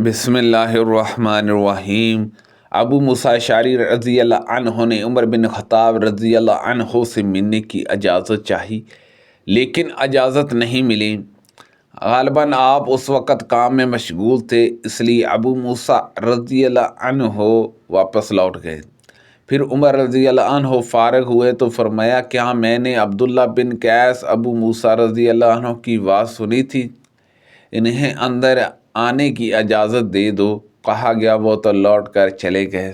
بسم اللہ الرحمن الرحیم۔ ابو موسیٰ اشعری رضی اللہ عنہ نے عمر بن خطاب رضی اللہ عنہ سے ملنے کی اجازت چاہی، لیکن اجازت نہیں ملی۔ غالباً آپ اس وقت کام میں مشغول تھے، اس لیے ابو موسیٰ رضی اللہ عنہ واپس لوٹ گئے۔ پھر عمر رضی اللہ عنہ فارغ ہوئے تو فرمایا، کیا میں نے عبداللہ بن قیس ابو موسیٰ رضی اللہ عنہ کی بات سنی تھی؟ انہیں اندر آنے کی اجازت دے دو۔ کہا گیا، وہ تو لوٹ کر چلے گئے۔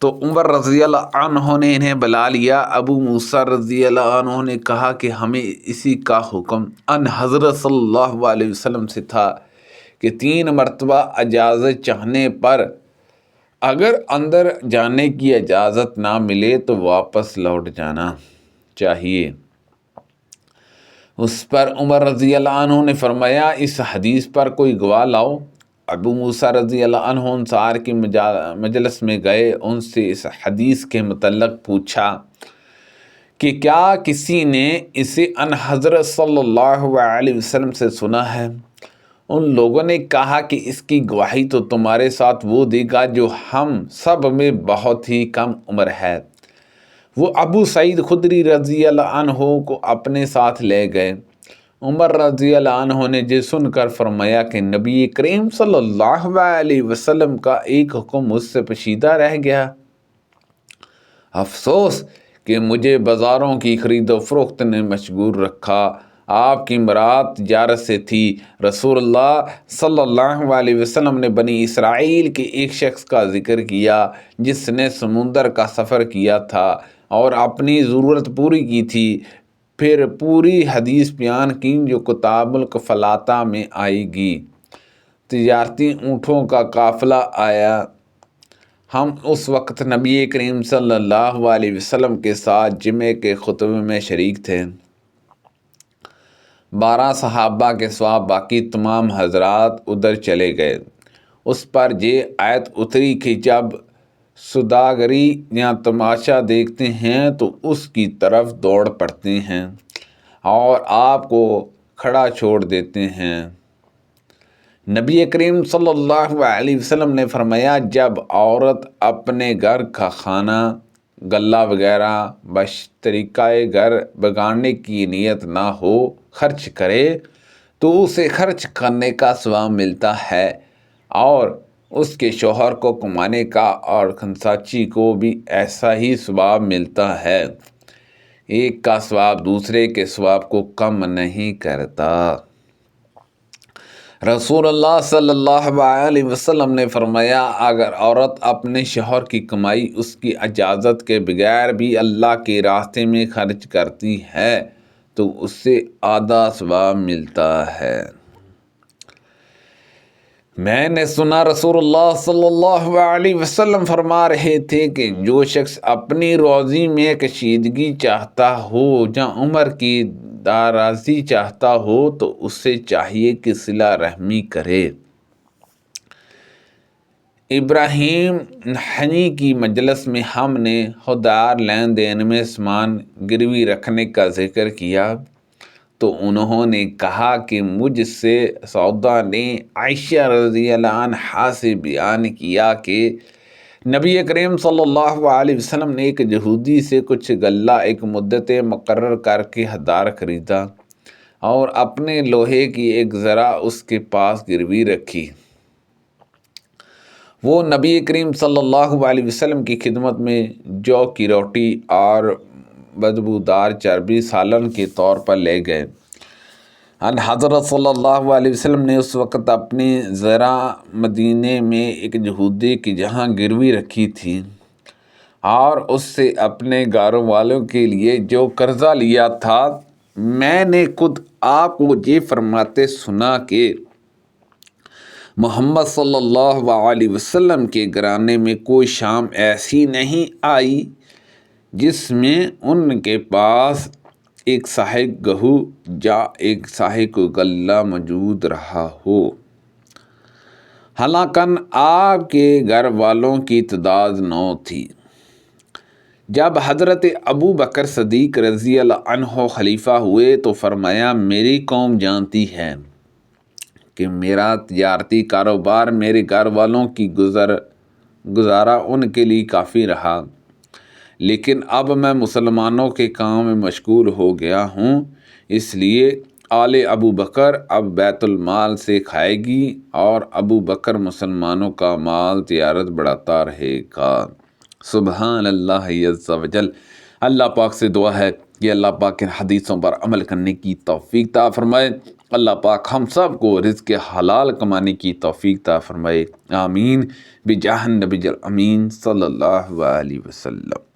تو عمر رضی اللہ عنہ نے انہیں بلا لیا۔ ابو موسیٰ رضی اللہ عنہ نے کہا کہ ہمیں اسی کا حکم ان حضرت صلی اللہ علیہ وسلم سے تھا کہ 3 مرتبہ اجازت چاہنے پر اگر اندر جانے کی اجازت نہ ملے تو واپس لوٹ جانا چاہیے۔ اس پر عمر رضی اللہ عنہ نے فرمایا، اس حدیث پر کوئی گواہ لاؤ۔ ابو موسیٰ رضی اللہ عنہ انصار کی مجلس میں گئے، ان سے اس حدیث کے متعلق پوچھا کہ کیا کسی نے اسے ان حضرت صلی اللہ علیہ وسلم سے سنا ہے؟ ان لوگوں نے کہا کہ اس کی گواہی تو تمہارے ساتھ وہ دے گا جو ہم سب میں بہت ہی کم عمر ہے۔ وہ ابو سعید خدری رضی اللہ عنہ کو اپنے ساتھ لے گئے۔ عمر رضی اللہ عنہ نے یہ سن کر فرمایا کہ نبی کریم صلی اللہ علیہ وسلم کا ایک حکم مجھ سے پوشیدہ رہ گیا۔ افسوس کہ مجھے بازاروں کی خرید و فروخت نے مشغول رکھا۔ آپ کی مراد تجارت سے تھی۔ رسول اللہ صلی اللہ علیہ وسلم نے بنی اسرائیل کے ایک شخص کا ذکر کیا جس نے سمندر کا سفر کیا تھا اور اپنی ضرورت پوری کی تھی۔ پھر پوری حدیث بیان کی جو کتاب الکفالات میں آئے گی۔ تجارتی اونٹوں کا قافلہ آیا۔ ہم اس وقت نبی کریم صلی اللہ علیہ وسلم کے ساتھ جمعے کے خطبے میں شریک تھے۔ 12 صحابہ کے سوا باقی تمام حضرات ادھر چلے گئے۔ اس پر یہ آیت اتری کہ جب سوداگری یا تماشا دیکھتے ہیں تو اس کی طرف دوڑ پڑتے ہیں اور آپ کو کھڑا چھوڑ دیتے ہیں۔ نبی کریم صلی اللہ علیہ وسلم نے فرمایا، جب عورت اپنے گھر کا کھانا، غلہ وغیرہ بطریقہ گھر بگاڑنے کی نیت نہ ہو خرچ کرے تو اسے خرچ کرنے کا ثواب ملتا ہے، اور اس کے شوہر کو کمانے کا اور خنساچی کو بھی ایسا ہی ثواب ملتا ہے۔ ایک کا ثواب دوسرے کے ثواب کو کم نہیں کرتا۔ رسول اللہ صلی اللہ علیہ وسلم نے فرمایا، اگر عورت اپنے شوہر کی کمائی اس کی اجازت کے بغیر بھی اللہ کے راستے میں خرچ کرتی ہے تو اس سے آدھا ثواب ملتا ہے۔ میں نے سنا رسول اللہ صلی اللہ علیہ وسلم فرما رہے تھے کہ جو شخص اپنی روزی میں کشیدگی چاہتا ہو یا عمر کی درازی چاہتا ہو تو اسے چاہیے کہ صلہ رحمی کرے۔ ابراہیم نحنی کی مجلس میں ہم نے ادھار لین دین میں سامان گروی رکھنے کا ذکر کیا تو انہوں نے کہا کہ مجھ سے سودا نے عائشہ رضی اللہ عنہا سے بیان کیا کہ نبی کریم صلی اللہ علیہ وسلم نے ایک یہودی سے کچھ غلہ ایک مدت مقرر کر کے ادھار خریدا اور اپنے لوہے کی ایک ذرہ اس کے پاس گروی رکھی۔ وہ نبی کریم صلی اللہ علیہ وسلم کی خدمت میں جو کی روٹی اور بدبودار چربی سالن کے طور پر لے گئے۔ ان حضرت صلی اللہ علیہ وسلم نے اس وقت اپنی ذرہ مدینے میں ایک یہودی کی جہاں گروی رکھی تھی اور اس سے اپنے گھر والوں کے لیے جو قرضہ لیا تھا۔ میں نے خود آپ کو یہ فرماتے سنا کہ محمد صلی اللہ علیہ وسلم کے گھرانے میں کوئی شام ایسی نہیں آئی جس میں ان کے پاس ایک صاحب گہو یا ایک صاحب غلہ موجود رہا ہو۔ حالانکہ آپ کے گھر والوں کی تعداد 9 تھی۔ جب حضرت ابو بکر صدیق رضی اللہ عنہ خلیفہ ہوئے تو فرمایا، میری قوم جانتی ہے کہ میرا تجارتی کاروبار میرے گھر والوں کی گزارا ان کے لیے کافی رہا، لیکن اب میں مسلمانوں کے کام میں مشغول ہو گیا ہوں، اس لیے آل ابو بکر اب بیت المال سے کھائے گی اور ابو بکر مسلمانوں کا مال تجارت بڑھاتا رہے گا۔ سبحان اللہ عز و جل۔ اللہ پاک سے دعا ہے کہ اللہ پاک ان حدیثوں پر عمل کرنے کی توفیق عطا فرمائے۔ اللہ پاک ہم سب کو رزق حلال کمانے کی توفیق عطا فرمائے، آمین بجاہ النبی الامین صلی اللہ علیہ وسلم۔